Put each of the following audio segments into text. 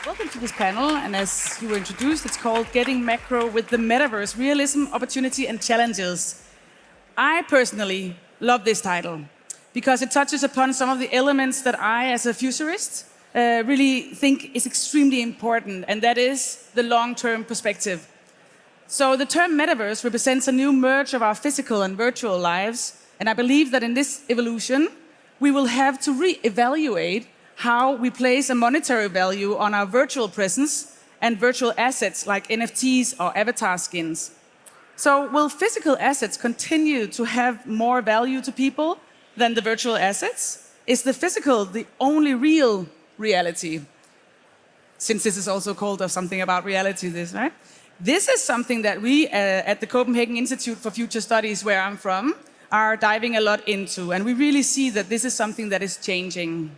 Welcome to this panel, and as you were introduced, it's called Getting Macro with the Metaverse, Realism, Opportunity and Challenges. I personally love this title because it touches upon some of the elements that I, as a futurist, really think is extremely important, and that is the long-term perspective. So the term metaverse represents a new merge of our physical and virtual lives, and I believe that in this evolution, we will have to re-evaluate how we place a monetary value on our virtual presence and virtual assets like NFTs or avatar skins. So will physical assets continue to have more value to people than the virtual assets? Is the physical the only real reality? Since this is also called something about reality, right? This is something that we at the Copenhagen Institute for Future Studies, where I'm from, are diving a lot into. And we really see that this is something that is changing.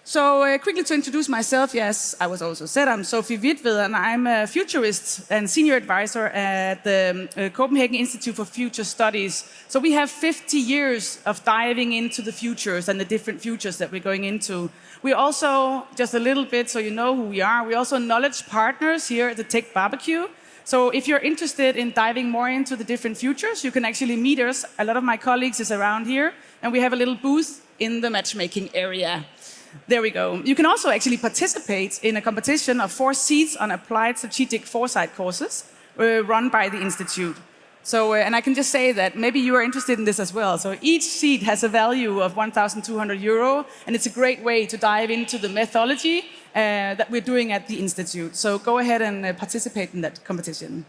So quickly to introduce myself, yes, I was also said, I'm Sofie Hvitved, and I'm a futurist and senior advisor at the Copenhagen Institute for Future Studies. So we have 50 years of diving into the futures and the different futures that we're going into. We're also, just a little bit so you know who we are, we're also knowledge partners here at the TechBBQ. So if you're interested in diving more into the different futures, you can actually meet us. A lot of my colleagues is around here, and we have a little booth in the matchmaking area. There we go. You can also actually participate in a competition of 4 seats on applied strategic foresight courses run by the Institute. So, and I can just say that maybe you are interested in this as well. So each seat has a value of 1,200 euro, and it's a great way to dive into the methodology that we're doing at the Institute. So go ahead and participate in that competition.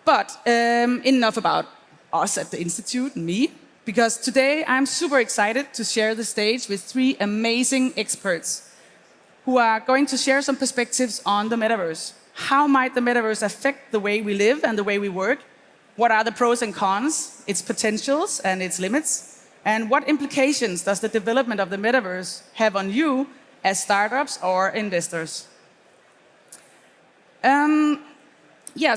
But enough about us at the Institute and me. Because today I'm super excited to share the stage with 3 amazing experts who are going to share some perspectives on the metaverse. How might the metaverse affect the way we live and the way we work? What are the pros and cons, its potentials and its limits? And what implications does the development of the metaverse have on you as startups or investors?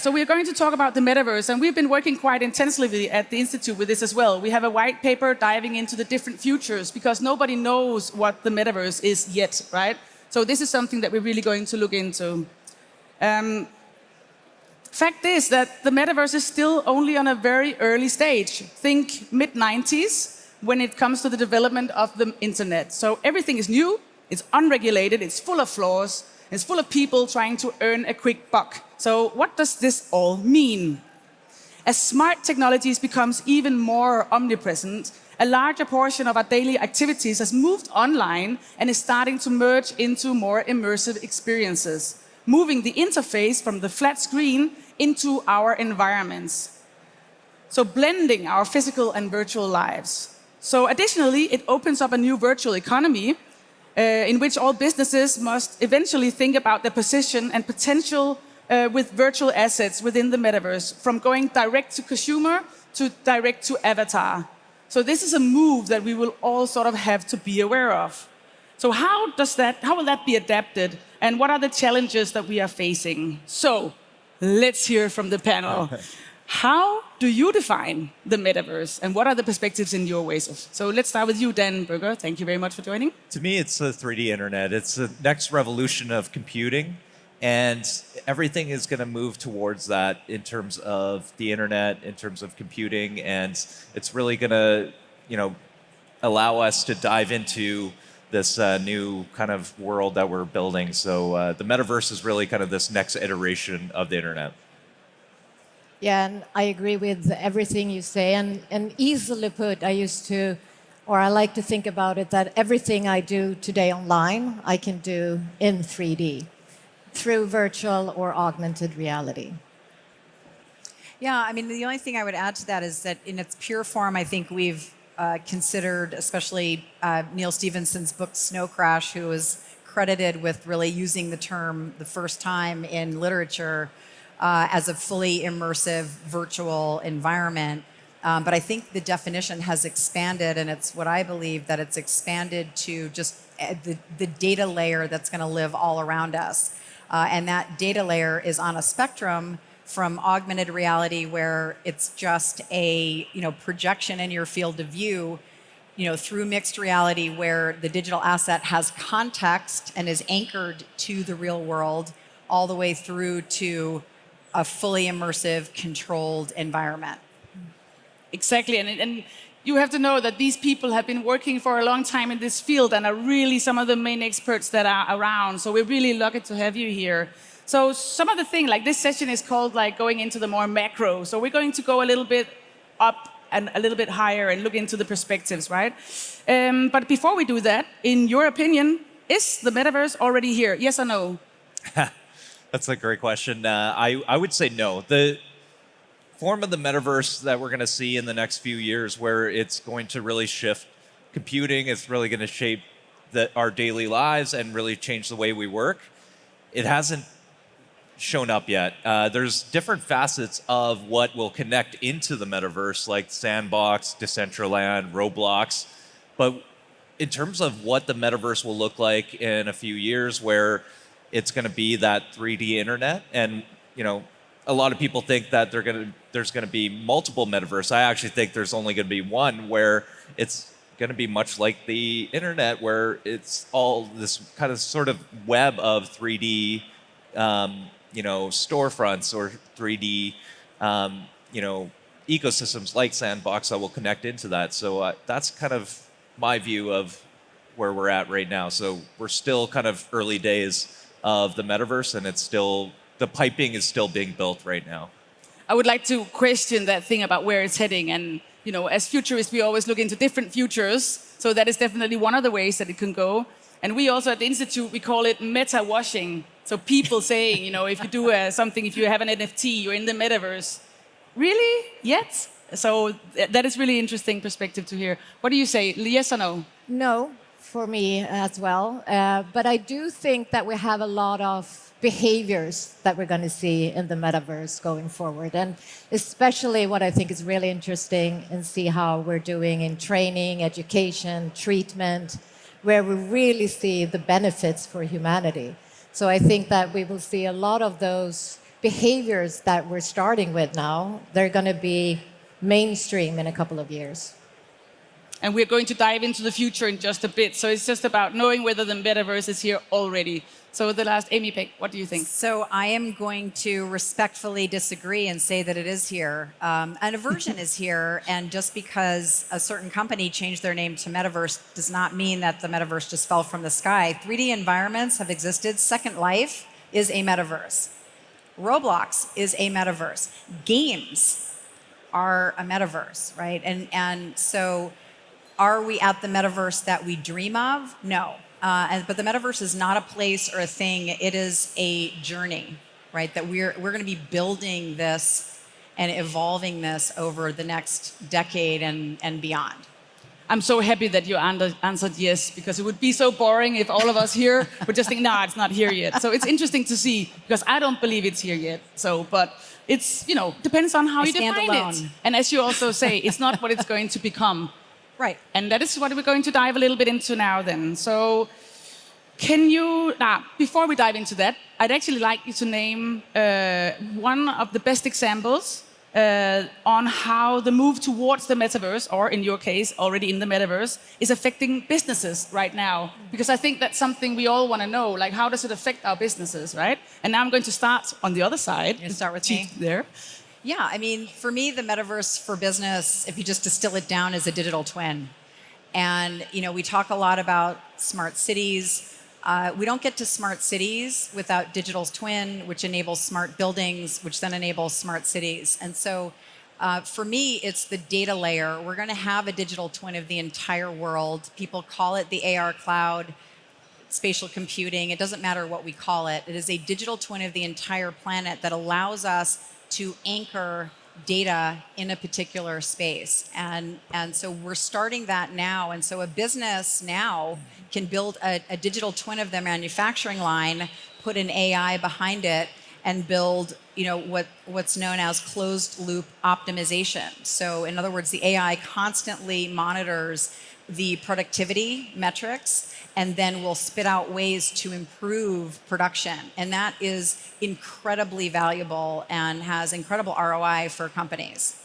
So we're going to talk about the metaverse, and we've been working quite intensively at the Institute with this as well. We have a white paper diving into the different futures because nobody knows what the metaverse is yet, right? So this is something that we're really going to look into. Fact is that the metaverse is still only on a very early stage. Think mid-90s when it comes to the development of the internet. So everything is new, it's unregulated, it's full of flaws, it's full of people trying to earn a quick buck. So what does this all mean? As smart technologies becomes even more omnipresent, a larger portion of our daily activities has moved online and is starting to merge into more immersive experiences, moving the interface from the flat screen into our environments. So blending our physical and virtual lives. So additionally, it opens up a new virtual economy in which all businesses must eventually think about their position and potential with virtual assets within the metaverse, from going direct to consumer to direct to avatar. So this is a move that we will all sort of have to be aware of. So how will that be adapted, and what are the challenges that we are facing? So let's hear from the panel. How do you define the metaverse, and what are the perspectives in your ways of? So let's start with you, Dan Burgar. Thank you very much for joining. To me, it's the 3D internet. It's the next revolution of computing, and everything is going to move towards that in terms of the internet, in terms of computing, and it's really going to, allow us to dive into this new kind of world that we're building. So the metaverse is really kind of this next iteration of the internet. Yeah, and I agree with everything you say. And easily put, I like to think about it that everything I do today online, I can do in 3D through virtual or augmented reality. Yeah, I mean, the only thing I would add to that is that in its pure form, I think we've considered, especially Neil Stephenson's book Snow Crash, who was credited with really using the term the first time in literature as a fully immersive virtual environment. But I think the definition has expanded, and it's what I believe that it's expanded to just the data layer that's going to live all around us. And that data layer is on a spectrum from augmented reality, where it's just a projection in your field of view, through mixed reality where the digital asset has context and is anchored to the real world all the way through to a fully immersive, controlled environment. Exactly, and you have to know that these people have been working for a long time in this field and are really some of the main experts that are around. So we're really lucky to have you here. So some of the thing, like this session is called like going into the more macro. So we're going to go a little bit up and a little bit higher and look into the perspectives, right? But before we do that, in your opinion, is the metaverse already here? Yes or no? That's a great question. I would say no. The form of the metaverse that we're going to see in the next few years, where it's going to really shift computing, it's really going to shape our daily lives and really change the way we work, it hasn't shown up yet. There's different facets of what will connect into the metaverse, like Sandbox, Decentraland, Roblox. But in terms of what the metaverse will look like in a few years, where it's going to be that 3D internet, and a lot of people think that there's going to be multiple metaverse. I actually think there's only going to be one, where it's going to be much like the internet, where it's all this kind of sort of web of 3D, storefronts or 3D, ecosystems like Sandbox that will connect into that. So that's kind of my view of where we're at right now. So we're still kind of early days of the metaverse, and the piping is still being built right now. I would like to question that thing about where it's heading. And, as futurists, we always look into different futures. So that is definitely one of the ways that it can go. And we also at the Institute, we call it meta washing. So people saying, if you do something, if you have an NFT, you're in the metaverse. Really? Yet? So that is really interesting perspective to hear. What do you say? Yes or no? No, for me as well. But I do think that we have a lot of behaviors that we're going to see in the metaverse going forward. And especially what I think is really interesting and see how we're doing in training, education, treatment, where we really see the benefits for humanity. So I think that we will see a lot of those behaviors that we're starting with now. They're going to be mainstream in a couple of years. And we're going to dive into the future in just a bit. So it's just about knowing whether the metaverse is here already. So the last, Amy Peck, what do you think? So I am going to respectfully disagree and say that it is here. An version is here, and just because a certain company changed their name to Metaverse does not mean that the Metaverse just fell from the sky. 3D environments have existed. Second Life is a Metaverse. Roblox is a Metaverse. Games are a Metaverse, right? And so are we at the Metaverse that we dream of? No. But the metaverse is not a place or a thing. It is a journey, right? That we're going to be building this and evolving this over the next decade and beyond. I'm so happy that you answered yes, because it would be so boring if all of us here would just think, nah, it's not here yet. So it's interesting to see, because I don't believe it's here yet. So, but it's, depends on how you define it. And as you also say, it's not what it's going to become. Right. And that is what we're going to dive a little bit into now then. So before we dive into that, I'd actually like you to name one of the best examples on how the move towards the metaverse, or in your case, already in the metaverse, is affecting businesses right now. Because I think that's something we all want to know, like how does it affect our businesses, right? And now I'm going to start on the other side. You start with me. There. Yeah, I mean, for me, the metaverse for business, if you just distill it down, is a digital twin. And, we talk a lot about smart cities. We don't get to smart cities without digital twin, which enables smart buildings, which then enables smart cities. And so for me, it's the data layer. We're going to have a digital twin of the entire world. People call it the AR cloud, spatial computing. It doesn't matter what we call it. It is a digital twin of the entire planet that allows us to anchor data in a particular space. And so we're starting that now. And so a business now can build a digital twin of their manufacturing line, put an AI behind it, and build what's known as closed loop optimization. So in other words, the AI constantly monitors the productivity metrics and then will spit out ways to improve production. And that is incredibly valuable and has incredible ROI for companies.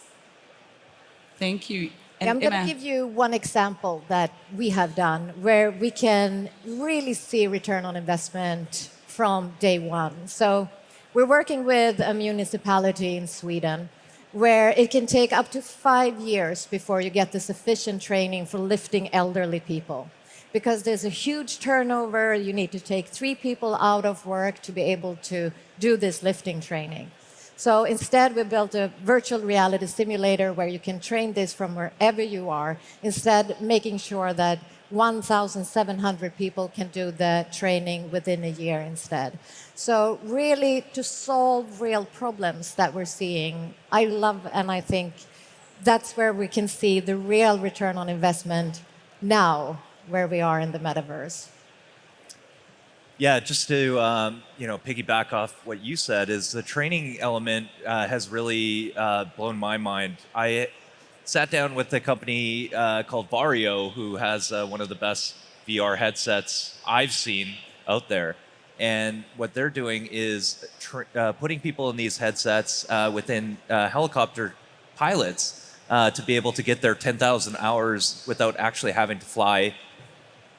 Thank you. And I'm going Emma? to give you one example that we have done where we can really see return on investment from day one. So we're working with a municipality in Sweden where it can take up to 5 years before you get the sufficient training for lifting elderly people. Because there's a huge turnover, you need to take 3 people out of work to be able to do this lifting training. So instead, we built a virtual reality simulator where you can train this from wherever you are, instead making sure that 1,700 people can do the training within a year instead. So really, to solve real problems that we're seeing, I love and I think that's where we can see the real return on investment now, where we are in the metaverse. Yeah, just to piggyback off what you said, is the training element has really blown my mind. I sat down with a company called Vario, who has one of the best VR headsets I've seen out there. And what they're doing is putting people in these headsets within helicopter pilots to be able to get their 10,000 hours without actually having to fly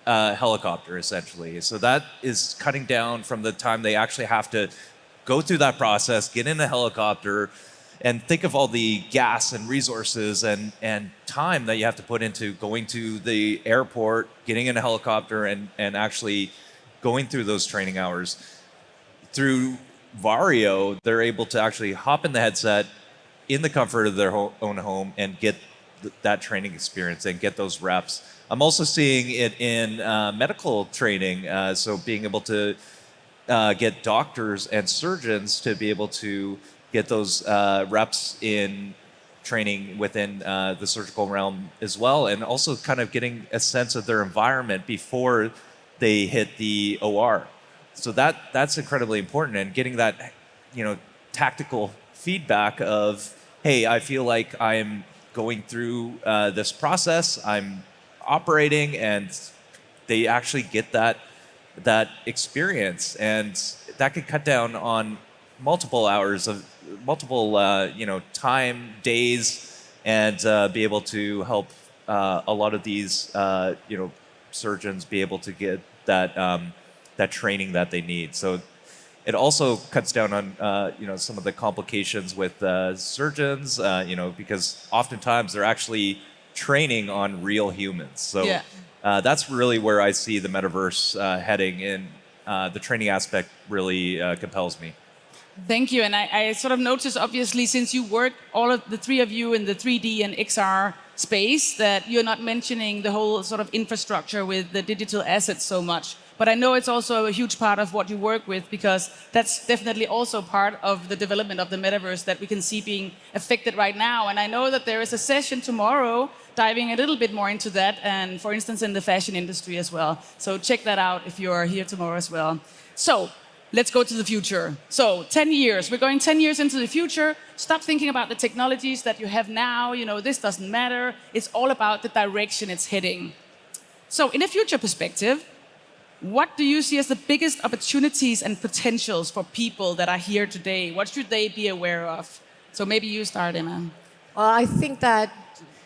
helicopter, essentially. So that is cutting down from the time they actually have to go through that process, get in a helicopter, and think of all the gas and resources and time that you have to put into going to the airport, getting in a helicopter, and actually going through those training hours. Through Vario, they're able to actually hop in the headset in the comfort of their own home and get that training experience and get those reps. I'm also seeing it in medical training, so being able to get doctors and surgeons to be able to get those reps in training within the surgical realm as well, and also kind of getting a sense of their environment before they hit the OR. So that's incredibly important, and getting that tactical feedback of, hey, I feel like I'm going through this process, I'm operating, and they actually get that experience, and that could cut down on multiple hours of time, days, and be able to help a lot of these surgeons be able to get that training that they need. So it also cuts down on some of the complications with surgeons, because oftentimes they're actually training on real humans. So that's really where I see the metaverse heading, and the training aspect really compels me. Thank you. And I sort of noticed, obviously, since you work, all of the three of you, in the 3D and XR space, that you're not mentioning the whole sort of infrastructure with the digital assets so much. But I know it's also a huge part of what you work with, because that's definitely also part of the development of the metaverse that we can see being affected right now. And I know that there is a session tomorrow diving a little bit more into that, and for instance, in the fashion industry as well. So check that out if you're here tomorrow as well. So let's go to the future. So 10 years, we're going 10 years into the future. Stop thinking about the technologies that you have now. This doesn't matter. It's all about the direction it's heading. So in a future perspective, what do you see as the biggest opportunities and potentials for people that are here today? What should they be aware of? So maybe you start, Emma. Well, I think that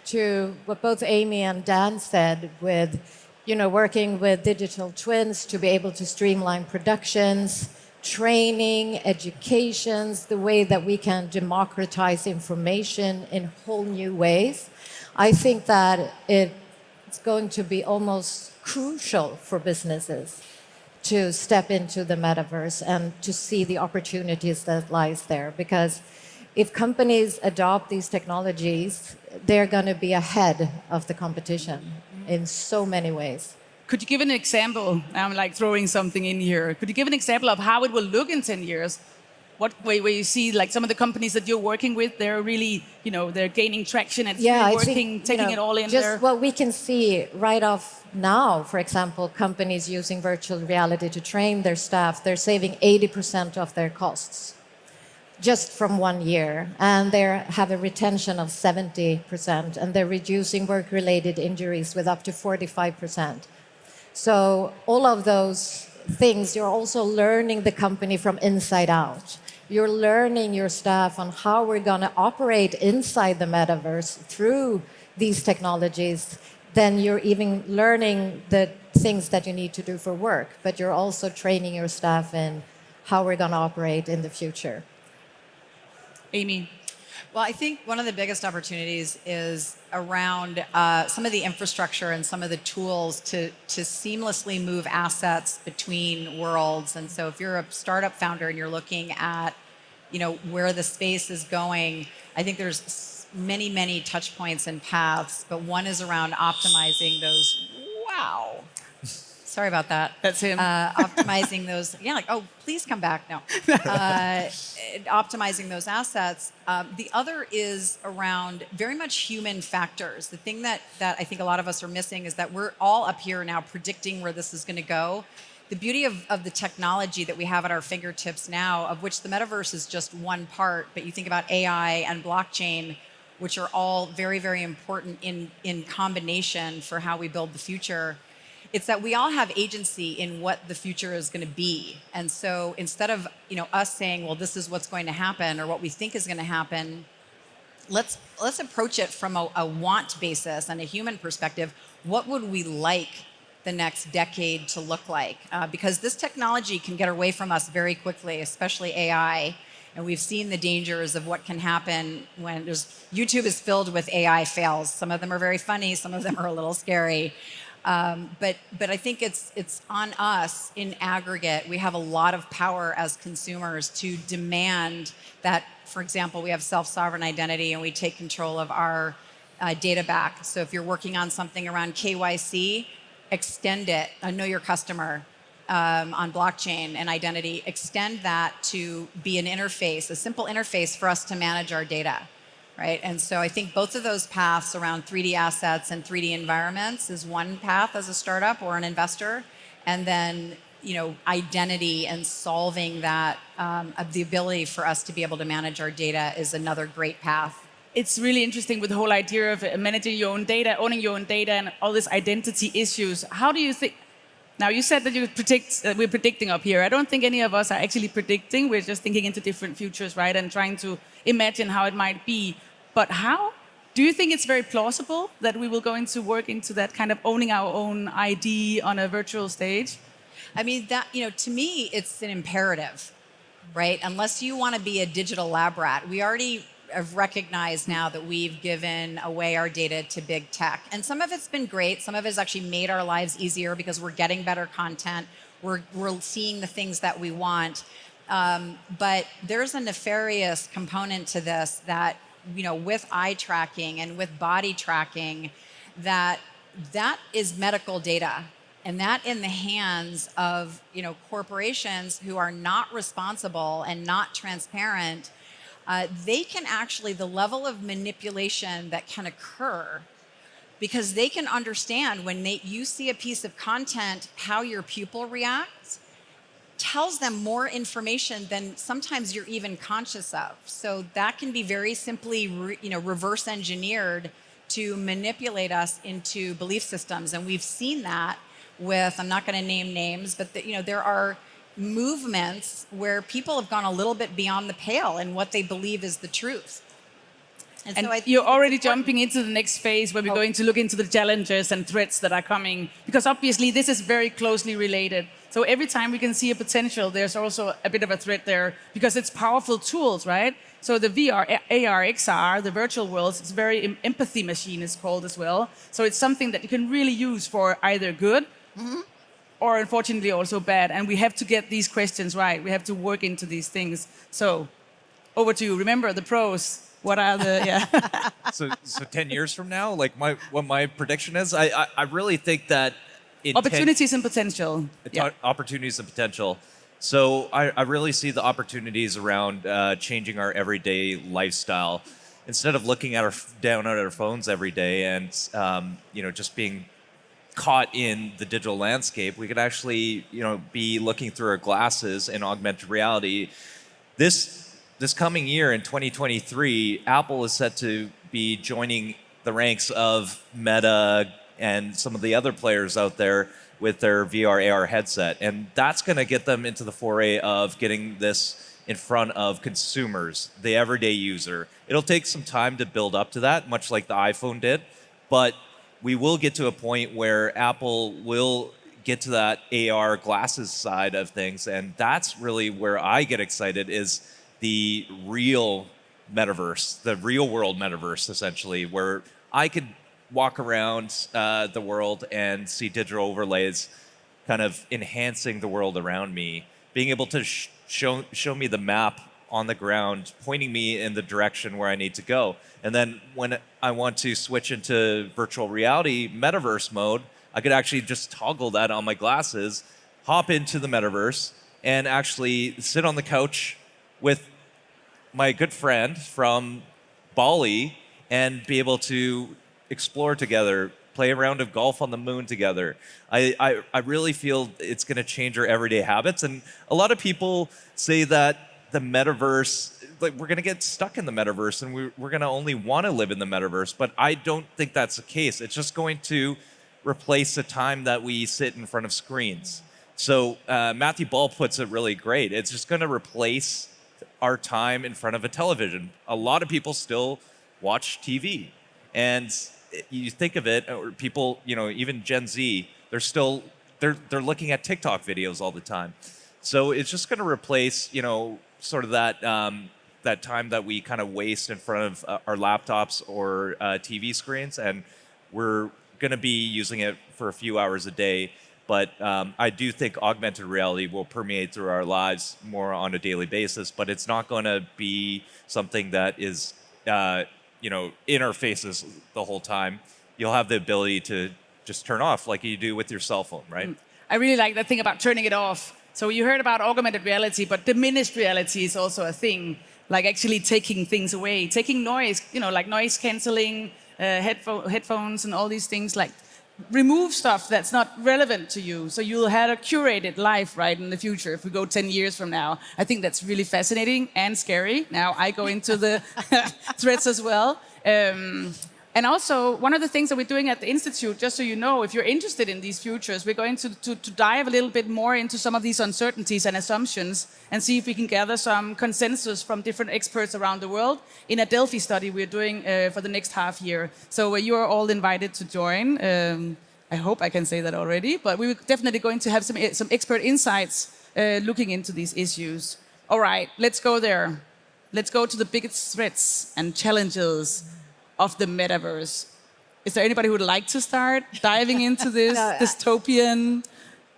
to what both Amy and Dan said, with working with digital twins to be able to streamline productions, training, educations, the way that we can democratize information in whole new ways, I think that it's going to be almost crucial for businesses to step into the metaverse and to see the opportunities that lies there. Because if companies adopt these technologies, they're going to be ahead of the competition in so many ways. Could you give an example? I'm like throwing something in here. Could you give an example of how it will look in 10 years? What way where you see like some of the companies that you're working with, they're really, they're gaining traction and really working, taking it all in just there. What we can see right off now, for example, companies using virtual reality to train their staff, they're saving 80% of their costs just from 1 year, and they have a retention of 70%, and they're reducing work-related injuries with up to 45%. So all of those things, you're also learning the company from inside out. You're learning your staff on how we're going to operate inside the metaverse through these technologies, then you're even learning the things that you need to do for work, but you're also training your staff in how we're going to operate in the future. Amy? Well, I think one of the biggest opportunities is around some of the infrastructure and some of the tools to seamlessly move assets between worlds. And so if you're a startup founder and you're looking at, where the space is going, I think there's many, many touch points and paths, but one is around optimizing those. Wow. Sorry about that. That's him. Optimizing those, oh, please come back. No. Optimizing those assets. The other is around very much human factors. The thing that I think a lot of us are missing is that we're all up here now predicting where this is going to go. The beauty of the technology that we have at our fingertips now, of which the metaverse is just one part, but you think about AI and blockchain, which are all very, very important in combination for how we build the future. It's that we all have agency in what the future is going to be. And so instead of us saying, well, this is what's going to happen or what we think is going to happen, let's approach it from a want basis and a human perspective. What would we like the next decade to look like? Because this technology can get away from us very quickly, especially AI. And we've seen the dangers of what can happen when YouTube is filled with AI fails. Some of them are very funny, some of them are a little scary. But I think it's on us in aggregate. We have a lot of power as consumers to demand that, for example, we have self-sovereign identity and we take control of our data back. So if you're working on something around KYC, extend it. Know your customer on blockchain and identity. Extend that to be an interface, a simple interface for us to manage our data. Right? And so I think both of those paths around 3D assets and 3D environments is one path as a startup or an investor. And then, identity and solving that, the ability for us to be able to manage our data is another great path. It's really interesting with the whole idea of managing your own data, owning your own data, and all these identity issues. How do you think? Now, you said that we're predicting up here. I don't think any of us are actually predicting. We're just thinking into different futures, right? And trying to imagine how it might be. But how? Do you think it's very plausible that we will go into work into that kind of owning our own ID on a virtual stage? I mean, that, to me, it's an imperative, right? Unless you want to be a digital lab rat. We already have recognized now that we've given away our data to big tech. And some of it's been great. Some of it has actually made our lives easier because we're getting better content. We're seeing the things that we want. But there's a nefarious component to this that, with eye tracking and with body tracking, that is medical data. And that in the hands of, corporations who are not responsible and not transparent, they can actually, the level of manipulation that can occur, because they can understand when you see a piece of content, how your pupil reacts, tells them more information than sometimes you're even conscious of. So that can be very simply, reverse engineered to manipulate us into belief systems. And we've seen that with, I'm not going to name names, but there are movements where people have gone a little bit beyond the pale in what they believe is the truth. And so you're already jumping into the next phase where we're going to look into the challenges and threats that are coming, because obviously this is very closely related. So every time we can see a potential, there's also a bit of a threat there because it's powerful tools, right? So the VR, AR, XR, the virtual worlds, it's very empathy machine is called as well. So it's something that you can really use for either good or unfortunately also bad. And we have to get these questions right. We have to work into these things. So over to you. Remember the pros. What are the, So 10 years from now, like what my prediction is, I really think that opportunities and potential. Opportunities and potential. So I really see the opportunities around changing our everyday lifestyle. Instead of looking down at our phones every day and just being caught in the digital landscape, we could actually be looking through our glasses in augmented reality. This coming year in 2023, Apple is set to be joining the ranks of Meta and some of the other players out there with their VR AR headset. And that's going to get them into the foray of getting this in front of consumers, the everyday user. It'll take some time to build up to that, much like the iPhone did. But we will get to a point where Apple will get to that AR glasses side of things, and that's really where I get excited, is the real metaverse, the real world metaverse, essentially, where I could walk around the world and see digital overlays kind of enhancing the world around me, being able to show me the map on the ground, pointing me in the direction where I need to go. And then when I want to switch into virtual reality metaverse mode, I could actually just toggle that on my glasses, hop into the metaverse, and actually sit on the couch with my good friend from Bali and be able to explore together, play a round of golf on the moon together. I really feel it's going to change our everyday habits. And a lot of people say that the metaverse, like, we're going to get stuck in the metaverse and we're going to only want to live in the metaverse. But I don't think that's the case. It's just going to replace the time that we sit in front of screens. So Matthew Ball puts it really great. It's just going to replace our time in front of a television. A lot of people still watch TV. And you think of it, or people, even Gen Z, they're looking at TikTok videos all the time. So it's just going to replace, sort of that that time that we kind of waste in front of our laptops or TV screens, and we're going to be using it for a few hours a day. But I do think augmented reality will permeate through our lives more on a daily basis, but it's not going to be something that is, in our faces the whole time. You'll have the ability to just turn off like you do with your cell phone, right? I really like that thing about turning it off. So you heard about augmented reality, but diminished reality is also a thing, like actually taking things away, taking noise, like noise canceling, headphones and all these things, like remove stuff that's not relevant to you. So you'll have a curated life, right, in the future. If we go 10 years from now, I think that's really fascinating and scary. Now I go into the threats as well. And also, one of the things that we're doing at the Institute, just so you know, if you're interested in these futures, we're going to dive a little bit more into some of these uncertainties and assumptions and see if we can gather some consensus from different experts around the world in a Delphi study we're doing for the next half year. So you are all invited to join. I hope I can say that already, but we're definitely going to have some expert insights looking into these issues. All right, let's go there. Let's go to the biggest threats and challenges of the metaverse. Is there anybody who would like to start diving into this dystopian?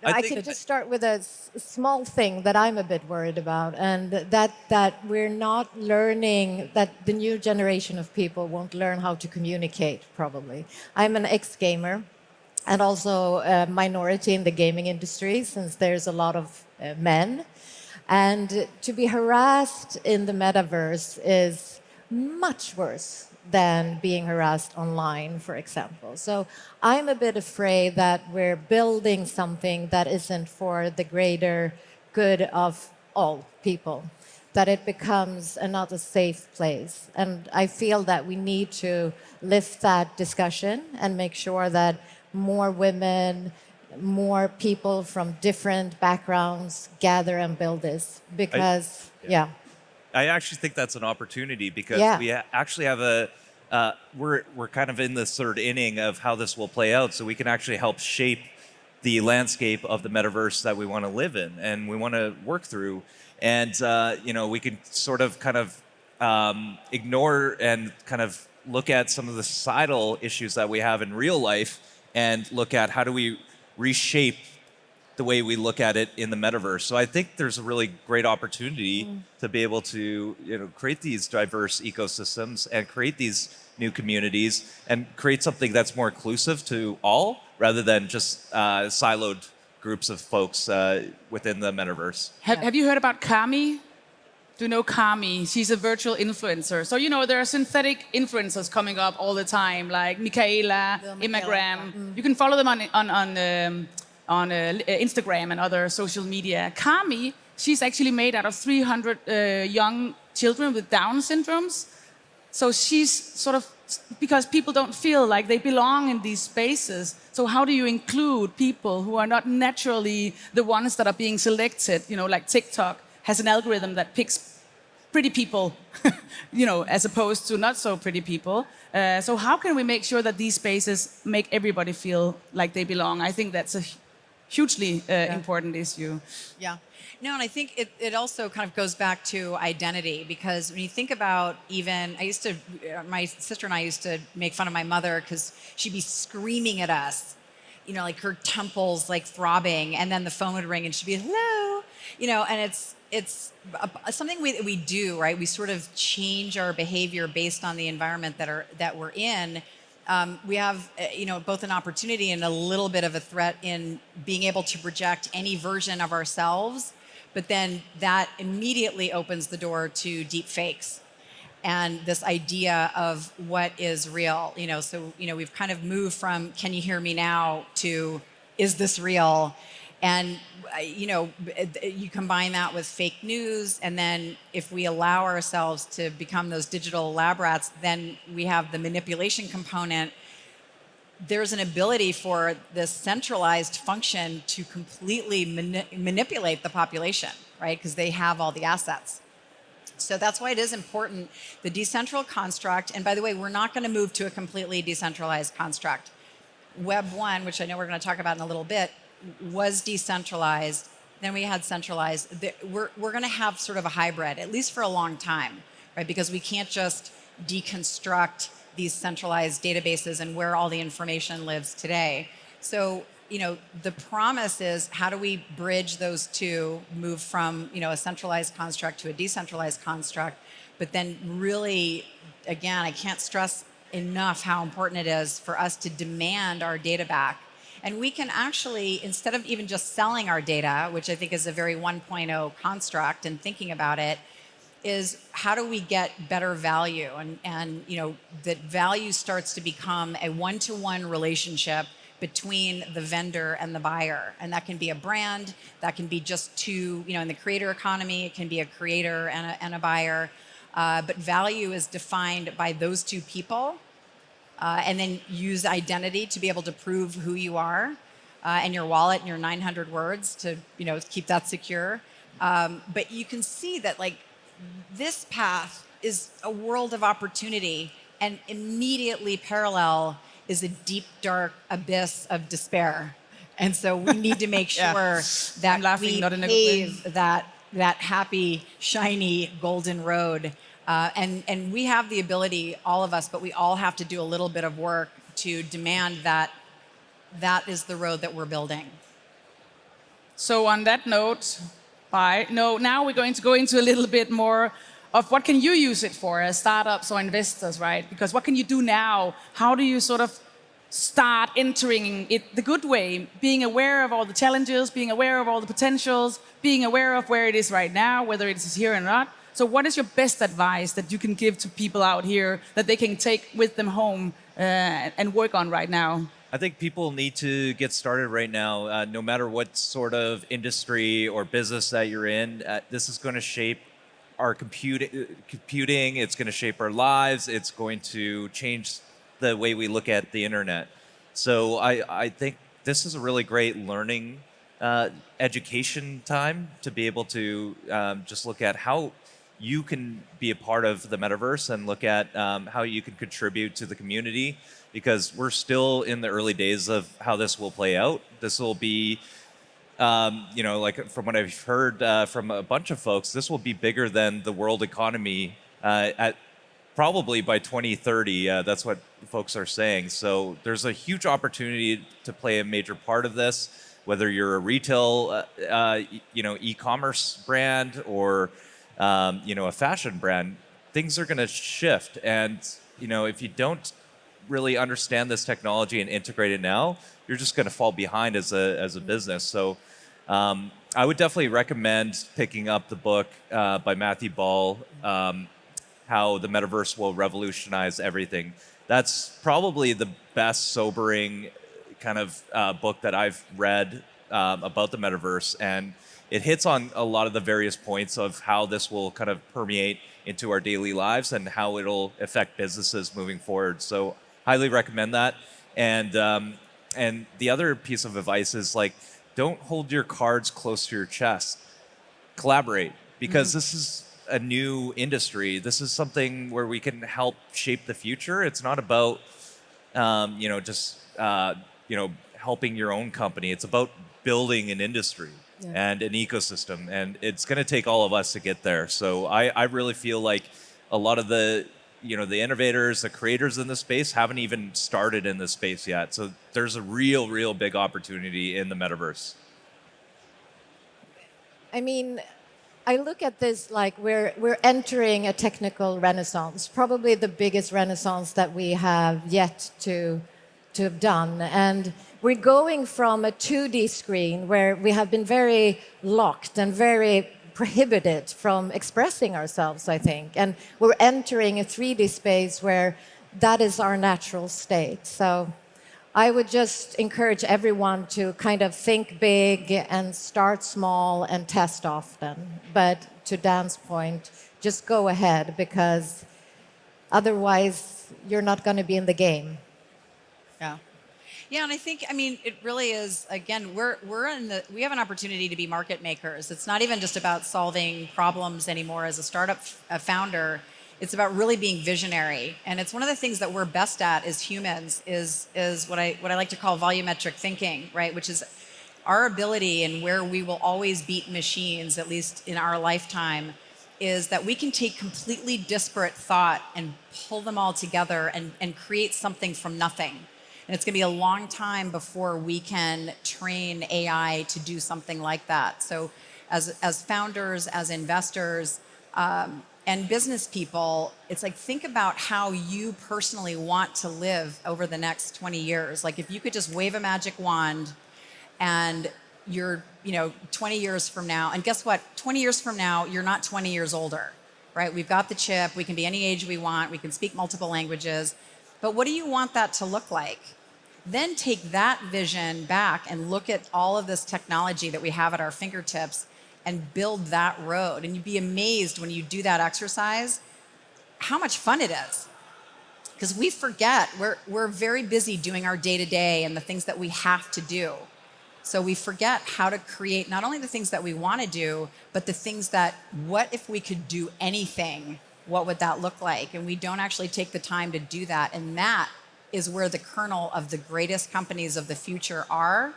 I could just start with a small thing that I'm a bit worried about, and that we're not learning, that the new generation of people won't learn how to communicate, probably. I'm an ex-gamer and also a minority in the gaming industry, since there's a lot of men. And to be harassed in the metaverse is much worse than being harassed online, for example. So I'm a bit afraid that we're building something that isn't for the greater good of all people, that it becomes not a safe place. And I feel that we need to lift that discussion and make sure that more women, more people from different backgrounds gather and build this. Because, I actually think that's an opportunity, because we actually have we're kind of in this third inning of how this will play out, so we can actually help shape the landscape of the metaverse that we want to live in and we want to work through. And we can sort of kind of ignore and kind of look at some of the societal issues that we have in real life and look at how do we reshape the way we look at it in the metaverse. So I think there's a really great opportunity to be able to create these diverse ecosystems and create these new communities and create something that's more inclusive to all, rather than just siloed groups of folks within the metaverse. Have you heard about Kami? Do you know Kami? She's a virtual influencer. So there are synthetic influencers coming up all the time, like Michaela, Immigram. You can follow them on Instagram and other social media. Kami, she's actually made out of 300 young children with Down syndromes. So she's sort of, because people don't feel like they belong in these spaces. So how do you include people who are not naturally the ones that are being selected? Like TikTok has an algorithm that picks pretty people, as opposed to not so pretty people. So how can we make sure that these spaces make everybody feel like they belong? I think that's a hugely important issue. Yeah. No, and I think it also kind of goes back to identity, because when you think about my sister and I used to make fun of my mother because she'd be screaming at us, like her temples like throbbing, and then the phone would ring and she'd be, hello, and it's something we do, right? We sort of change our behavior based on the environment that we're in. We have, both an opportunity and a little bit of a threat in being able to project any version of ourselves, but then that immediately opens the door to deep fakes and this idea of what is real. So, we've kind of moved from, can you hear me now, to, is this real? And, you combine that with fake news, and then if we allow ourselves to become those digital lab rats, then we have the manipulation component. There's an ability for this centralized function to completely manipulate the population, right? Because they have all the assets. So that's why it is important, the decentral construct. And by the way, we're not going to move to a completely decentralized construct. Web 1, which I know we're going to talk about in a little bit, was decentralized. Then we had centralized. We're going to have sort of a hybrid, at least for a long time, right? Because we can't just deconstruct these centralized databases and where all the information lives today. So, the promise is, how do we bridge those two, move from, a centralized construct to a decentralized construct, but then really, again, I can't stress enough how important it is for us to demand our data back. And we can actually, instead of even just selling our data, which I think is a very 1.0 construct, and thinking about it, is how do we get better value? And that value starts to become a one-to-one relationship between the vendor and the buyer. And that can be a brand, that can be just two, in the creator economy, it can be a creator and a buyer. But value is defined by those two people, and then use identity to be able to prove who you are, and your wallet and your 900 words to, keep that secure. But you can see that, this path is a world of opportunity, and immediately parallel is a deep, dark abyss of despair. And so we need to make sure that we pave that happy, shiny, golden road. And we have the ability, all of us, but we all have to do a little bit of work to demand that is the road that we're building. So on that note, now we're going to go into a little bit more of what can you use it for as startups or investors, right? Because what can you do now? How do you sort of start entering it the good way, being aware of all the challenges, being aware of all the potentials, being aware of where it is right now, whether it is here or not? So what is your best advice that you can give to people out here that they can take with them home and work on right now? I think people need to get started right now, no matter what sort of industry or business that you're in. This is going to shape our computing. It's going to shape our lives. It's going to change the way we look at the internet. So I think this is a really great learning education time to be able to just look at how you can be a part of the metaverse and look at how you can contribute to the community, because we're still in the early days of how this will play out. This will be, like from what I've heard from a bunch of folks, this will be bigger than the world economy at probably by 2030. That's what folks are saying. So there's a huge opportunity to play a major part of this, whether you're a retail, e-commerce brand or a fashion brand. Things are going to shift, and if you don't really understand this technology and integrate it now, you're just going to fall behind as a business. So I would definitely recommend picking up the book by Matthew Ball, How the Metaverse Will Revolutionize Everything. That's probably the best sobering kind of book that I've read about the metaverse, and it hits on a lot of the various points of how this will kind of permeate into our daily lives and how it'll affect businesses moving forward. So highly recommend that. And the other piece of advice is, don't hold your cards close to your chest. Collaborate, because this is a new industry. This is something where we can help shape the future. It's not about just helping your own company. It's about building an industry and an ecosystem, and it's going to take all of us to get there. So I really feel like a lot of the innovators, the creators in this space haven't even started in this space yet. So there's a real big opportunity in the metaverse. I mean, I look at this like we're entering a technical renaissance, probably the biggest renaissance that we have yet to have done. And we're going from a 2D screen where we have been very locked and very prohibited from expressing ourselves, I think. And we're entering a 3D space where that is our natural state. So I would just encourage everyone to kind of think big and start small and test often. But to Dan's point, just go ahead, because otherwise you're not going to be in the game. Yeah. Yeah, and I think, it really is, again, we have an opportunity to be market makers. It's not even just about solving problems anymore as a startup founder. It's about really being visionary. And it's one of the things that we're best at as humans is what I like to call volumetric thinking, right? Which is our ability, and where we will always beat machines, at least in our lifetime, is that we can take completely disparate thought and pull them all together and create something from nothing. And it's going to be a long time before we can train AI to do something like that. So as founders, as investors, and business people, it's like, think about how you personally want to live over the next 20 years. Like, if you could just wave a magic wand and you're 20 years from now, and guess what? 20 years from now, you're not 20 years older, right? We've got the chip. We can be any age we want. We can speak multiple languages. But what do you want that to look like? Then take that vision back and look at all of this technology that we have at our fingertips and build that road. And you'd be amazed when you do that exercise how much fun it is. Because we forget, we're very busy doing our day-to-day and the things that we have to do. So we forget how to create not only the things that we want to do, but the things that, what if we could do anything? What would that look like? And we don't actually take the time to do that. And that is where the kernel of the greatest companies of the future are,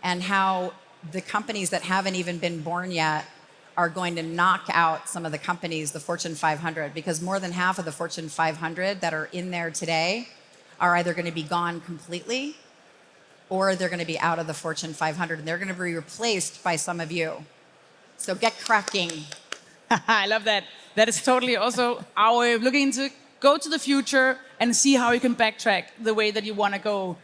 and how the companies that haven't even been born yet are going to knock out some of the companies, the Fortune 500, because more than half of the Fortune 500 that are in there today are either going to be gone completely or they're going to be out of the Fortune 500, and they're going to be replaced by some of you. So get cracking. I love that. That is totally also our way of looking into go to the future and see how you can backtrack the way that you want to go.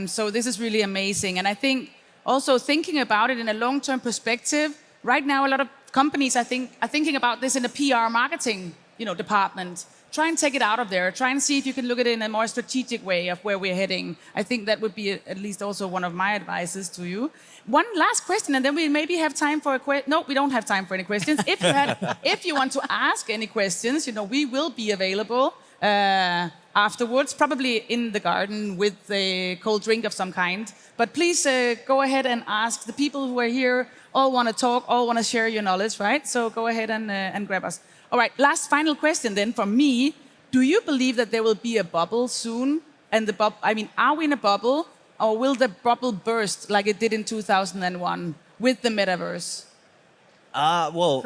So this is really amazing. And I think also thinking about it in a long-term perspective, right now a lot of companies, I think, are thinking about this in a PR marketing department. Try and take it out of there. Try and see if you can look at it in a more strategic way of where we're heading. I think that would be at least also one of my advices to you. One last question, and then we maybe have time for a question. No, we don't have time for any questions. If you want to ask any questions, we will be available afterwards, probably in the garden with a cold drink of some kind. But please go ahead and ask. The people who are here all want to talk, all want to share your knowledge, right? So go ahead and grab us. All right, last final question then from me. Do you believe that there will be a bubble soon? And are we in a bubble, or will the bubble burst like it did in 2001 with the metaverse? Well,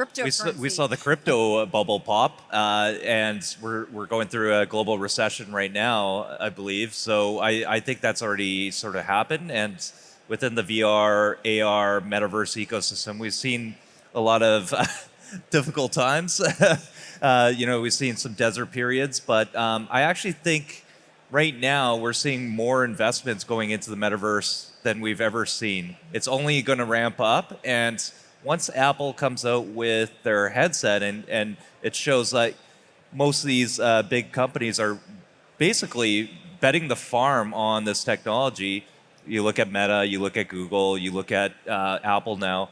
we saw the crypto bubble pop, and we're going through a global recession right now, I believe. So I think that's already sort of happened. And within the VR, AR, metaverse ecosystem, we've seen a lot of difficult times. We've seen some desert periods, but I actually think right now we're seeing more investments going into the metaverse than we've ever seen. It's only going to ramp up, and once Apple comes out with their headset and it shows like most of these big companies are basically betting the farm on this technology. You look at Meta, you look at Google, you look at Apple now.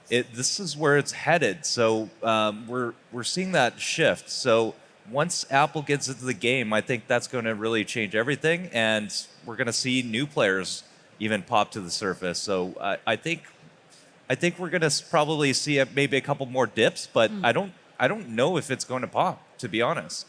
This is where it's headed. So we're seeing that shift. So once Apple gets into the game, I think that's going to really change everything, and we're going to see new players even pop to the surface. So I think we're going to probably see maybe a couple more dips, but I don't I don't know if it's going to pop, to be honest.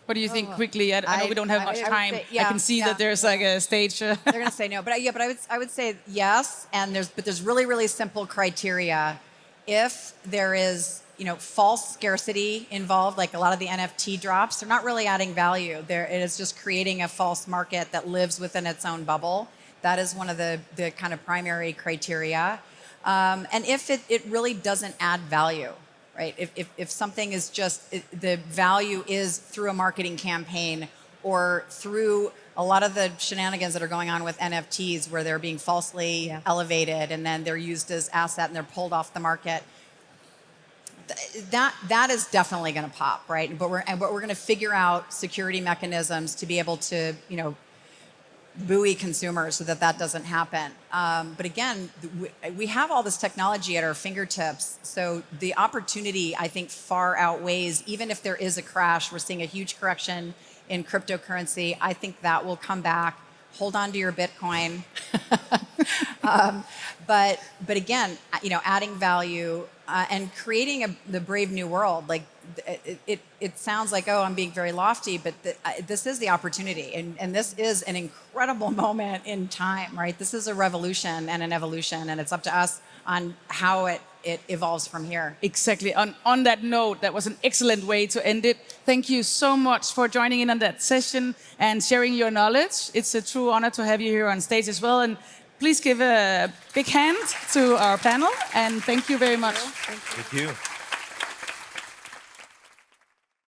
What do you think quickly? I know we don't have much would time. say, I can see that there's like a stage. They're going to say no, but I would say yes. And there's really simple criteria. If there is false scarcity involved, like a lot of the NFT drops, they're not really adding value. It is just creating a false market that lives within its own bubble. That is one of the kind of primary criteria. And if it really doesn't add value. Right? If something is just, the value is through a marketing campaign or through a lot of the shenanigans that are going on with NFTs where they're being falsely elevated and then they're used as asset and they're pulled off the market, that is definitely going to pop, right? But we're going to figure out security mechanisms to be able to, buoy consumers so that doesn't happen. But again, we have all this technology at our fingertips. So the opportunity, I think, far outweighs, even if there is a crash, we're seeing a huge correction in cryptocurrency. I think that will come back. Hold on to your Bitcoin. But again, adding value and creating the brave new world. Like it sounds like, oh, I'm being very lofty, but this is the opportunity, and this is an incredible moment in time, right? This is a revolution and an evolution, and it's up to us on how it evolves from here. Exactly. On that note, that was an excellent way to end it. Thank you so much for joining in on that session and sharing your knowledge. It's a true honor to have you here on stage as well. And please give a big hand to our panel. And thank you very much. Thank you.